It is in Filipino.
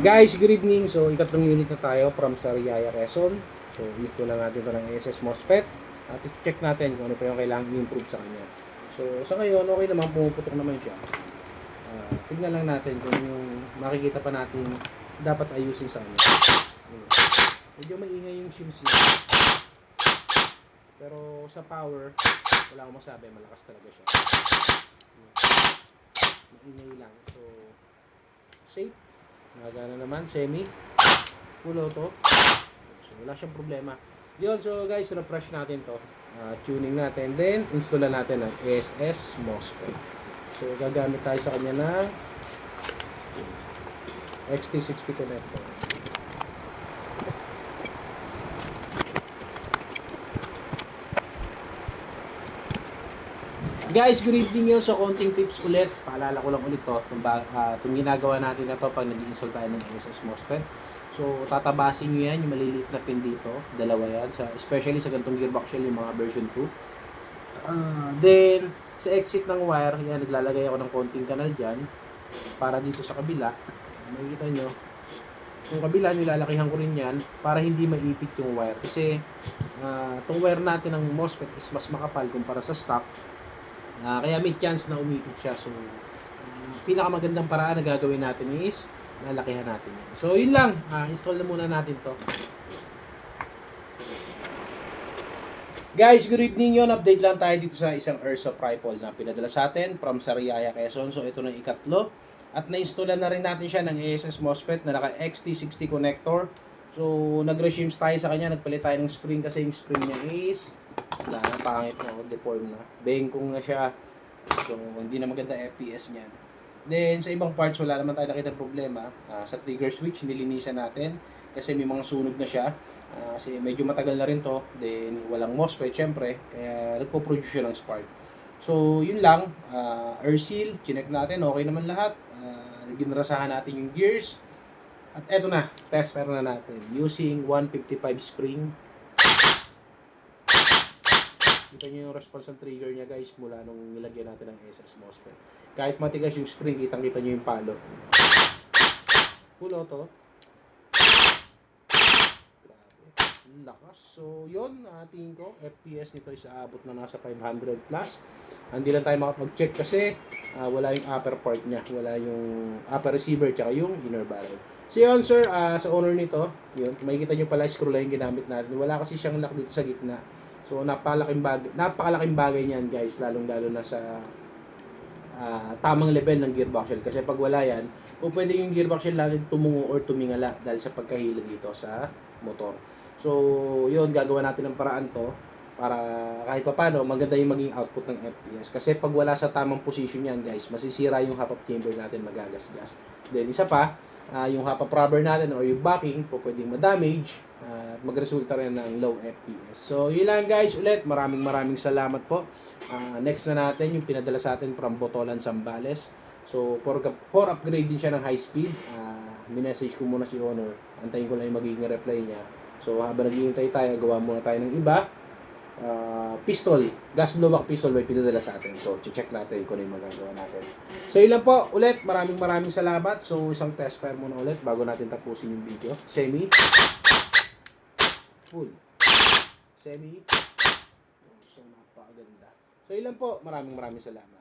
Guys, good evening. So, ikatlong unit na tayo from Sariaya, Quezon. So, install na natin ito ng ASS MOSFET. At i-check natin kung ano pa yung kailangan i-improve sa kanya. So, sa ngayon, okay naman, pumuputok naman siya. Tignan lang natin kung yung makikita pa natin dapat ayusin sa kanya. Medyo maingay yung shims niya. Pero sa power, wala akong masabi, malakas talaga siya. Maingay lang. So, safe. Nagana naman, semi. Full auto. So, wala siyang problema. Yun, so guys, refresh natin to. Tuning natin. Then, install natin ang ASS MOSFET. So, gagamit tayo sa kanya ng XT60 connector. Guys, good evening yun. So, konting tips ulit. Paalala ko lang ulit to. Itong ginagawa natin na to pag nag-install tayo ng ASS MOSFET. So, tatabasin nyo yan, yung maliliit na pin dito. Dalawa yan. Especially sa ganitong gearbox shell, yung mga version 2. Then, sa exit ng wire, yan, naglalagay ako ng konting kanal dyan. Para dito sa kabila. Makikita nyo. Yung kabila, nilalakihan ko rin yan para hindi maipit yung wire. Kasi, itong wire natin ng MOSFET is mas makapal kumpara sa stock. Kaya may chance na umipit siya. So, pinakamagandang paraan na gagawin natin is lalakihan natin yan. So, yun lang. Install na muna natin to. Guys, good evening yun. Update lang tayo dito sa isang airsoft rifle na pinadala sa atin from Sariaya, Quezon. So, ito na ikatlo. At na-installan na rin natin siya ng ASS MOSFET na naka XT60 connector. So, nag-regimes tayo sa kanya. Nagpalit tayo ng spring kasi yung spring niya is wala na, pangit na, deform na. Bengkong na siya. So, hindi na maganda FPS niyan. Then, sa ibang parts, wala naman tayo nakita problema. Sa trigger switch, nilinisan natin. Kasi may mga sunog na siya. Kasi medyo matagal na rin to. Then, walang MOSFET, syempre. Kaya, nagpo-produce siya ng spark. So, yun lang. Air seal, chinek natin. Okay naman lahat. Ginrasahan natin yung gears. At eto na, tester na natin. Using 155 spring. Kita nyo yung response ng trigger niya guys mula nung nilagyan natin ng ASS MOSFET. Kahit matigas yung spring, kitang-kita nyo yung palo. Full auto. Grabe. Lakas. So yun, tingin ko, FPS nito is aabot na nasa 500 plus. Hindi lang tayo makapag-check kasi wala yung upper part niya. Wala yung upper receiver tsaka yung inner barrel. So yun sir, sa owner nito, yun, makikita nyo pala screw line ginamit natin. Wala kasi siyang lock dito sa gitna. So napakalaking bagay niyan guys, lalong-lalo na sa tamang level ng gearbox shell. Kasi pag wala yan, pwede yung gearbox shell natin tumungo or tumingala dahil sa pagkahila dito sa motor. So, yun, gagawa natin ng paraan to para kahit pa paano maganda yung maging output ng FPS. Kasi pag wala sa tamang position yan guys, masisira yung half-up chamber natin, magagasgas. Then isa pa, yung half-up rubber natin or yung backing po pwedeng ma-damage at magresulta rin ng low FPS. So, yun lang guys. Ulit, maraming salamat po. Next na natin yung pinadala sa atin from Botolan, Zambales. So, for upgrade din siya ng high speed. Minessage ko muna si owner. Antayin ko lang yung magiging reply niya. So, habang naghihintay tayo, gawa muna tayo ng iba. Pistol, gas blowback pistol may pinadala sa atin. So, check natin kung ano yung magagawa natin. So, yun lang po. Ulit, maraming salamat. So, isang test fire muna ulit bago natin tapusin yung video. Semi. Full. Semi. So, napakaganda. So, yun lang po. Maraming salamat.